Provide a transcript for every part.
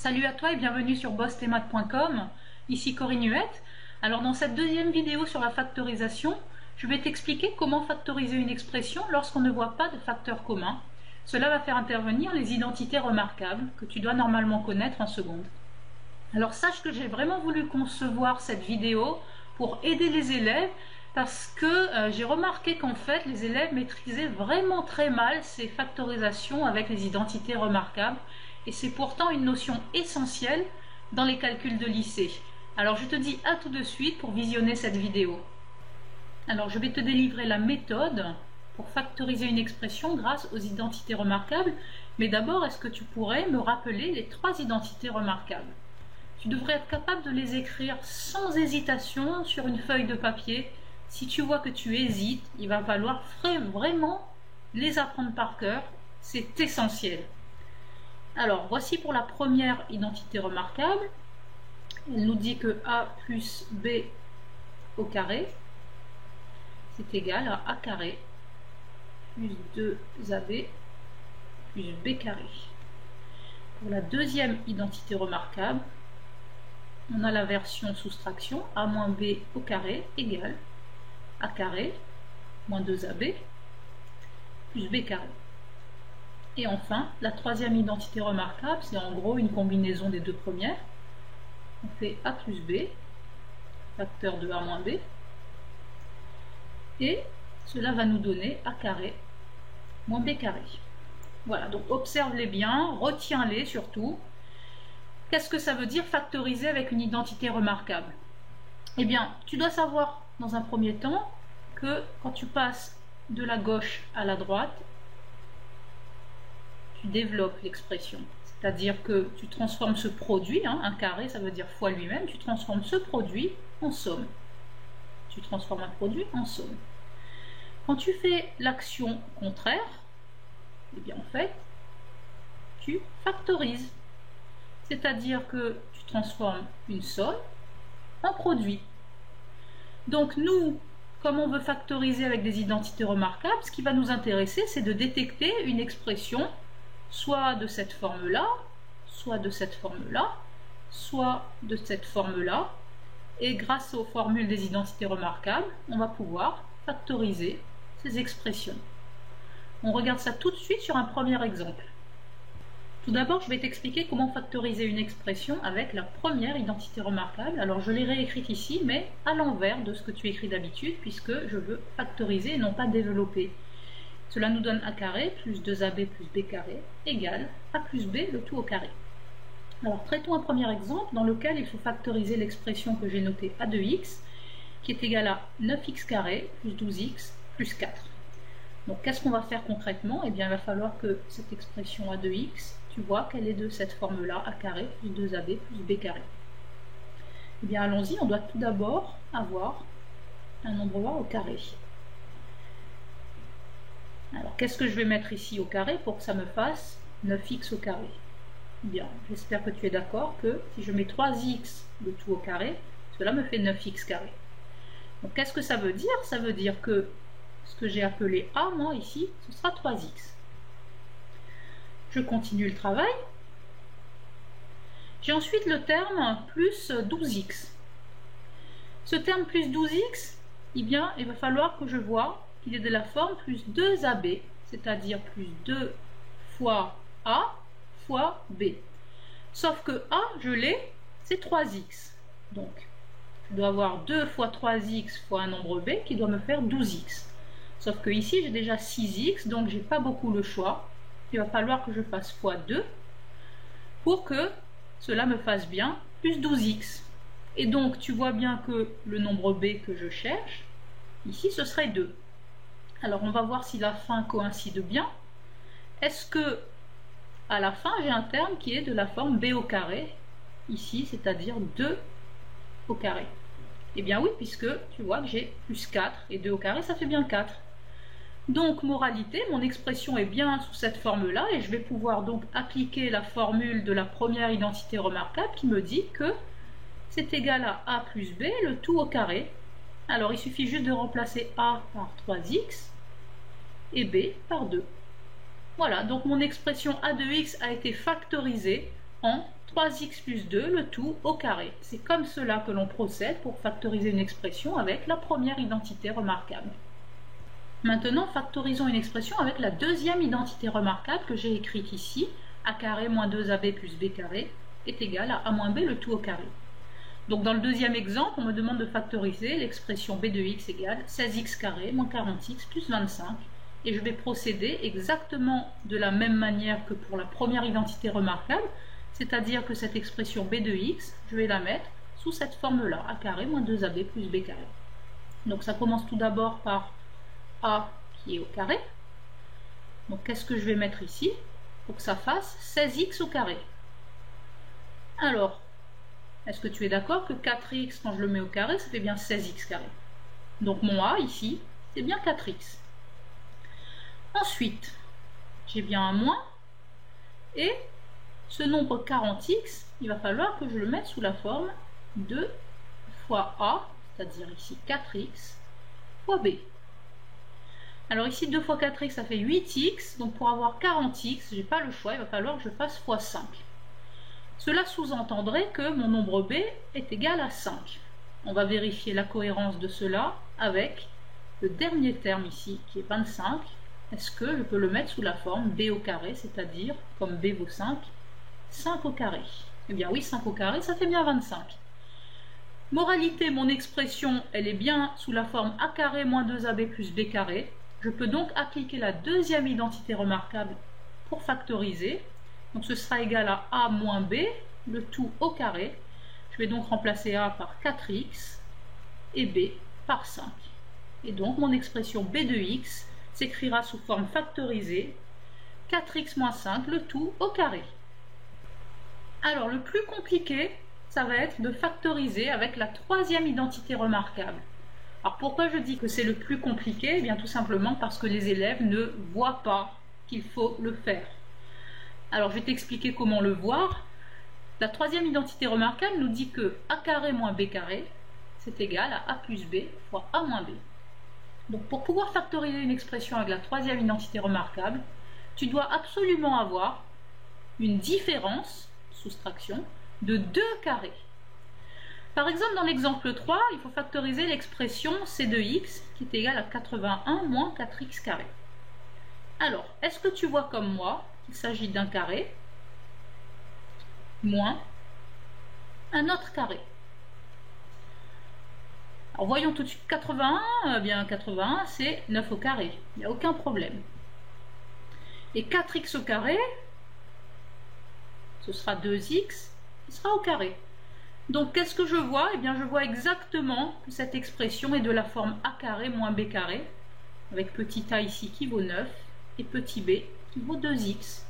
Salut à toi et bienvenue sur bossletmaths.com, ici Corinne Huette. Alors dans cette deuxième vidéo sur la factorisation, je vais t'expliquer comment factoriser une expression lorsqu'on ne voit pas de facteur commun. Cela va faire intervenir les identités remarquables que tu dois normalement connaître en seconde. Alors sache que j'ai vraiment voulu concevoir cette vidéo pour aider les élèves parce que j'ai remarqué qu'en fait les élèves maîtrisaient vraiment très mal ces factorisations avec les identités remarquables et c'est pourtant une notion essentielle dans les calculs de lycée. Alors je te dis à tout de suite pour visionner cette vidéo. Alors je vais te délivrer la méthode pour factoriser une expression grâce aux identités remarquables, mais d'abord est-ce que tu pourrais me rappeler les trois identités remarquables? Tu devrais être capable de les écrire sans hésitation sur une feuille de papier. Si tu vois que tu hésites, il va falloir vraiment les apprendre par cœur. C'est essentiel. Alors, voici pour la première identité remarquable. Elle nous dit que a plus b au carré, c'est égal à a carré plus 2ab plus b carré. Pour la deuxième identité remarquable, on a la version soustraction a moins b au carré égale a carré moins 2ab plus b carré. Et enfin, la troisième identité remarquable, c'est en gros une combinaison des deux premières. On fait a plus b, facteur de a moins b, et cela va nous donner a carré moins b carré. Voilà, donc observe-les bien, retiens-les surtout. Qu'est-ce que ça veut dire factoriser avec une identité remarquable? Eh bien, tu dois savoir dans un premier temps que quand tu passes de la gauche à la droite, tu développes l'expression. C'est-à-dire que tu transformes ce produit, un carré ça veut dire fois lui-même, tu transformes ce produit en somme. Tu transformes un produit en somme. Quand tu fais l'action contraire, eh bien en fait, tu factorises. C'est-à-dire que tu transformes une somme en produit. Donc nous, comme on veut factoriser avec des identités remarquables, ce qui va nous intéresser, c'est de détecter une expression soit de cette forme-là, soit de cette forme-là, soit de cette forme-là. Et grâce aux formules des identités remarquables, on va pouvoir factoriser ces expressions. On regarde ça tout de suite sur un premier exemple. Tout d'abord, je vais t'expliquer comment factoriser une expression avec la première identité remarquable. Alors, je l'ai réécrite ici, mais à l'envers de ce que tu écris d'habitude, puisque je veux factoriser et non pas développer. Cela nous donne a carré plus 2ab plus b carré égale a plus b le tout au carré. Alors, traitons un premier exemple dans lequel il faut factoriser l'expression que j'ai notée a de x, qui est égale à 9x carré plus 12x plus 4. Donc, qu'est-ce qu'on va faire concrètement? Eh bien, il va falloir que cette expression a de x, tu vois qu'elle est de cette forme-là, a carré plus 2ab plus b carré. Eh bien, allons-y, on doit tout d'abord avoir un nombre a au carré. Alors, qu'est-ce que je vais mettre ici au carré pour que ça me fasse 9x au carré? Bien, j'espère que tu es d'accord que si je mets 3x le tout au carré, cela me fait 9x carré. Donc, qu'est-ce que ça veut dire? Ça veut dire que ce que j'ai appelé a, moi, ici, ce sera 3x. Je continue le travail. J'ai ensuite le terme plus 12x. Ce terme plus 12x, eh bien, il va falloir que je vois qu'il est de la forme plus 2ab, c'est-à-dire plus 2 fois a fois b. Sauf que a, je l'ai, c'est 3x. Donc, je dois avoir 2 fois 3x fois un nombre b qui doit me faire 12x. Sauf que ici, j'ai déjà 6x, donc j'ai pas beaucoup le choix. Il va falloir que je fasse fois 2 pour que cela me fasse bien plus 12x. Et donc, tu vois bien que le nombre b que je cherche, ici, ce serait 2. Alors, on va voir si la fin coïncide bien. Est-ce que, à la fin, j'ai un terme qui est de la forme b au carré, ici, c'est-à-dire 2 au carré? Eh bien oui, puisque tu vois que j'ai plus 4, et 2 au carré, ça fait bien 4. Donc, moralité, mon expression est bien sous cette forme-là, et je vais pouvoir donc appliquer la formule de la première identité remarquable qui me dit que c'est égal à a plus b, le tout au carré. Alors, il suffit juste de remplacer a par 3x et b par 2. Voilà, donc mon expression a de x a été factorisée en 3x plus 2, le tout au carré. C'est comme cela que l'on procède pour factoriser une expression avec la première identité remarquable. Maintenant, factorisons une expression avec la deuxième identité remarquable que j'ai écrite ici. A carré moins 2ab plus b carré est égal à a moins b, le tout au carré. Donc dans le deuxième exemple, on me demande de factoriser l'expression b de x égale 16x carré moins 40x plus 25. Et je vais procéder exactement de la même manière que pour la première identité remarquable, c'est-à-dire que cette expression b de x, je vais la mettre sous cette forme-là, a carré moins 2ab plus b carré. Donc ça commence tout d'abord par a qui est au carré. Donc qu'est-ce que je vais mettre ici pour que ça fasse 16x au carré? Alors, est-ce que tu es d'accord que 4x, quand je le mets au carré, ça fait bien 16x carré? Donc mon a ici, c'est bien 4x. Ensuite, j'ai bien un moins, et ce nombre 40x, il va falloir que je le mette sous la forme 2 fois a, c'est-à-dire ici 4x, fois b. Alors ici 2 fois 4x, ça fait 8x, donc pour avoir 40x, je n'ai pas le choix, il va falloir que je fasse fois 5. Cela sous-entendrait que mon nombre b est égal à 5. On va vérifier la cohérence de cela avec le dernier terme ici, qui est 25. Est-ce que je peux le mettre sous la forme b au carré, c'est-à-dire, comme b vaut 5, 5 au carré? Eh bien oui, 5 au carré, ça fait bien 25. Moralité, mon expression, elle est bien sous la forme a carré moins 2ab plus b carré. Je peux donc appliquer la deuxième identité remarquable pour factoriser. Donc ce sera égal à a moins b, le tout au carré. Je vais donc remplacer a par 4x et b par 5. Et donc mon expression b de x s'écrira sous forme factorisée 4x moins 5, le tout au carré. Alors le plus compliqué, ça va être de factoriser avec la troisième identité remarquable. Alors pourquoi je dis que c'est le plus compliqué? Eh bien tout simplement parce que les élèves ne voient pas qu'il faut le faire. Alors je vais t'expliquer comment le voir. La troisième identité remarquable nous dit que a carré moins b carré, c'est égal à a plus b fois a moins b. Donc pour pouvoir factoriser une expression avec la troisième identité remarquable, tu dois absolument avoir une différence, soustraction, de 2 carrés. Par exemple, dans l'exemple 3, il faut factoriser l'expression c de x qui est égale à 81 moins 4x carré. Alors, est-ce que tu vois comme moi qu'il s'agit d'un carré moins un autre carré? Alors voyons tout de suite 81, eh bien 81 c'est 9 au carré, il n'y a aucun problème. Et 4x au carré, ce sera 2x, qui sera au carré. Donc qu'est-ce que je vois? Eh bien je vois exactement que cette expression est de la forme a carré moins b carré, avec petit a ici qui vaut 9 et petit b qui vaut 2x.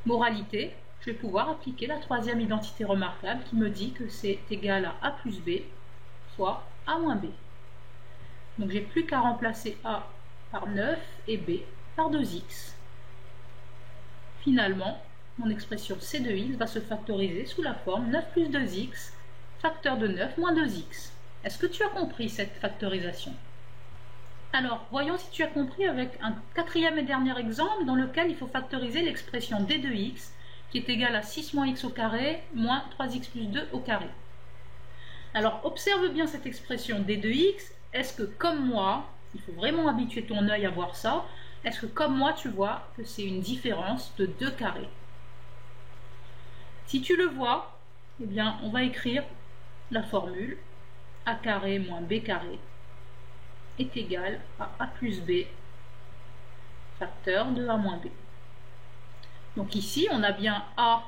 Moralité, je vais pouvoir appliquer la troisième identité remarquable qui me dit que c'est égal à a plus b fois a moins b. Donc j'ai plus qu'à remplacer a par 9 et b par 2x. Finalement, mon expression c de x va se factoriser sous la forme 9 plus 2x, facteur de 9 moins 2x. Est-ce que tu as compris cette factorisation? Alors, voyons si tu as compris avec un quatrième et dernier exemple dans lequel il faut factoriser l'expression d de x qui est égale à 6 moins x au carré moins 3x plus 2 au carré. Alors, observe bien cette expression d de x. Est-ce que, comme moi, il faut vraiment habituer ton œil à voir ça, est-ce que, comme moi, tu vois que c'est une différence de 2 carrés? Si tu le vois, eh bien, on va écrire la formule a carré moins b carré est égal à a plus b facteur de a moins b. Donc ici, on a bien a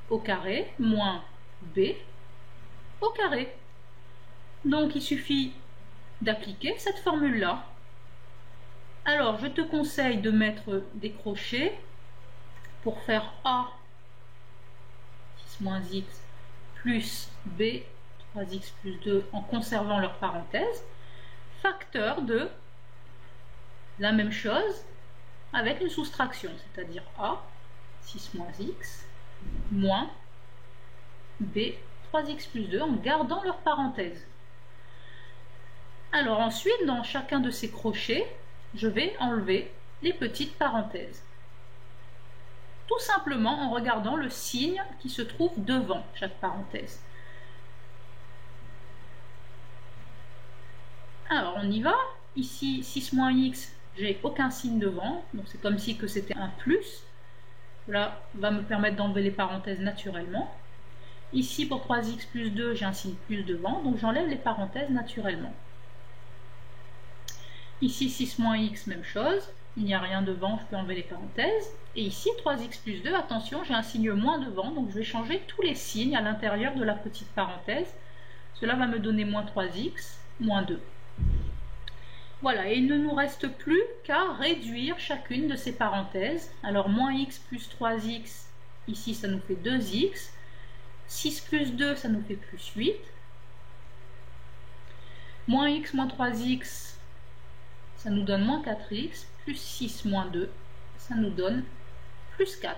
au carré moins b au carré. Donc il suffit d'appliquer cette formule-là. Alors, je te conseille de mettre des crochets pour faire a 6 moins x plus b 3x plus 2 en conservant leur parenthèse, facteur de la même chose avec une soustraction, c'est-à-dire a 6 moins x moins b 3x plus 2 en gardant leur parenthèse. Alors ensuite, dans chacun de ces crochets, je vais enlever les petites parenthèses. Tout simplement en regardant le signe qui se trouve devant chaque parenthèse. Alors on y va. Ici 6 moins x, j'ai aucun signe devant, donc c'est comme si que c'était un plus. Cela va me permettre d'enlever les parenthèses naturellement. Ici pour 3x plus 2, j'ai un signe plus devant, donc j'enlève les parenthèses naturellement. Ici 6 moins x, même chose, il n'y a rien devant, je peux enlever les parenthèses. Et ici 3x plus 2, attention, j'ai un signe moins devant, donc je vais changer tous les signes à l'intérieur de la petite parenthèse. Cela va me donner moins 3x, moins 2. Voilà, et il ne nous reste plus qu'à réduire chacune de ces parenthèses. Alors, moins x plus 3x, ici ça nous fait 2x. 6 plus 2, ça nous fait plus 8. Moins x moins 3x, ça nous donne moins 4x. Plus 6 moins 2, ça nous donne plus 4.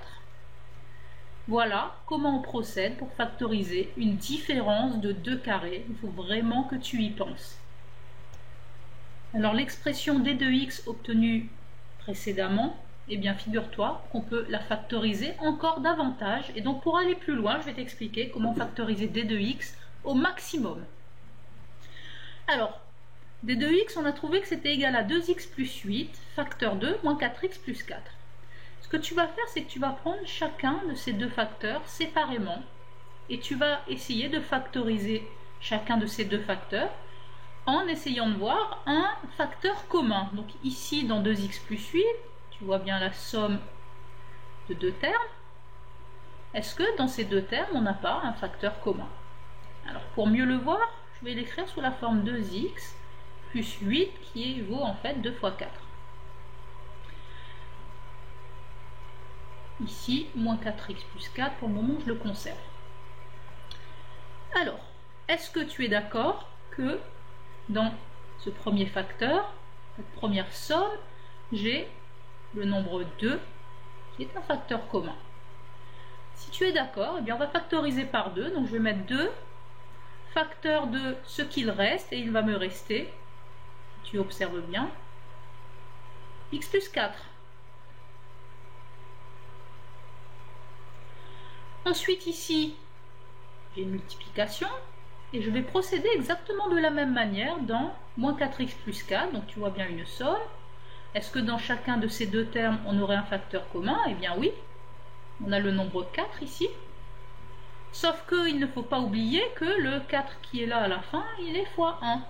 Voilà comment on procède pour factoriser une différence de 2 carrés. Il faut vraiment que tu y penses. Alors l'expression d de x obtenue précédemment, eh bien figure-toi qu'on peut la factoriser encore davantage. Et donc pour aller plus loin, je vais t'expliquer comment factoriser d de x au maximum. Alors, d de x, on a trouvé que c'était égal à 2x plus 8, facteur 2, moins 4x plus 4. Ce que tu vas faire, c'est que tu vas prendre chacun de ces deux facteurs séparément et tu vas essayer de factoriser chacun de ces deux facteurs en essayant de voir un facteur commun. Donc ici, dans 2x plus 8, tu vois bien la somme de deux termes. Est-ce que dans ces deux termes, on n'a pas un facteur commun? Alors pour mieux le voir, je vais l'écrire sous la forme 2x plus 8 qui vaut en fait 2 fois 4. Ici, moins 4x plus 4, pour le moment, je le conserve. Alors, est-ce que tu es d'accord que dans ce premier facteur, cette première somme, j'ai le nombre 2 qui est un facteur commun? Si tu es d'accord, eh bien on va factoriser par 2. Donc je vais mettre 2 facteur de ce qu'il reste et il va me rester, tu observes bien, x plus 4. Ensuite ici, j'ai une multiplication. Et je vais procéder exactement de la même manière dans moins 4x plus 4. Donc tu vois bien une somme. Est-ce que dans chacun de ces deux termes, on aurait un facteur commun? Eh bien oui. On a le nombre 4 ici. Sauf qu'il ne faut pas oublier que le 4 qui est là à la fin, il est fois 1.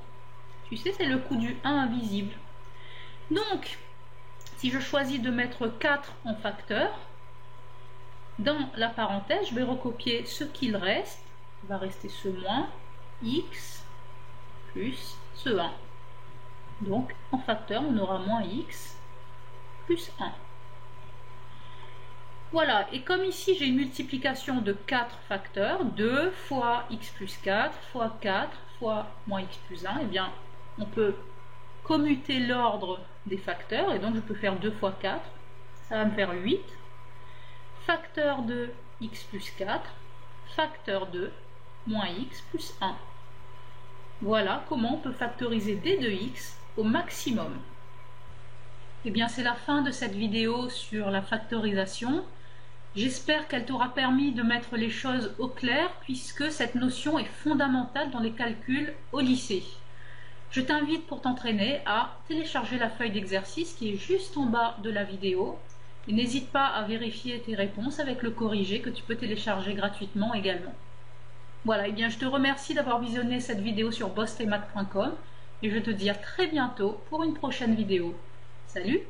Tu sais, c'est le coût du 1 invisible. Donc, si je choisis de mettre 4 en facteur, dans la parenthèse, je vais recopier ce qu'il reste. Il va rester ce moins x plus ce 1. Donc en facteur, on aura moins x plus 1. Voilà, et comme ici j'ai une multiplication de 4 facteurs, 2 fois x plus 4 fois 4 fois moins x plus 1, eh bien on peut commuter l'ordre des facteurs, et donc je peux faire 2 fois 4, ça va me faire 8. Facteur de x plus 4, facteur de moins x plus 1. Voilà comment on peut factoriser d de x au maximum. Et bien c'est la fin de cette vidéo sur la factorisation. J'espère qu'elle t'aura permis de mettre les choses au clair puisque cette notion est fondamentale dans les calculs au lycée. Je t'invite pour t'entraîner à télécharger la feuille d'exercice qui est juste en bas de la vidéo. Et n'hésite pas à vérifier tes réponses avec le corrigé que tu peux télécharger gratuitement également. Voilà, et bien je te remercie d'avoir visionné cette vidéo sur bossemaths.com et je te dis à très bientôt pour une prochaine vidéo. Salut!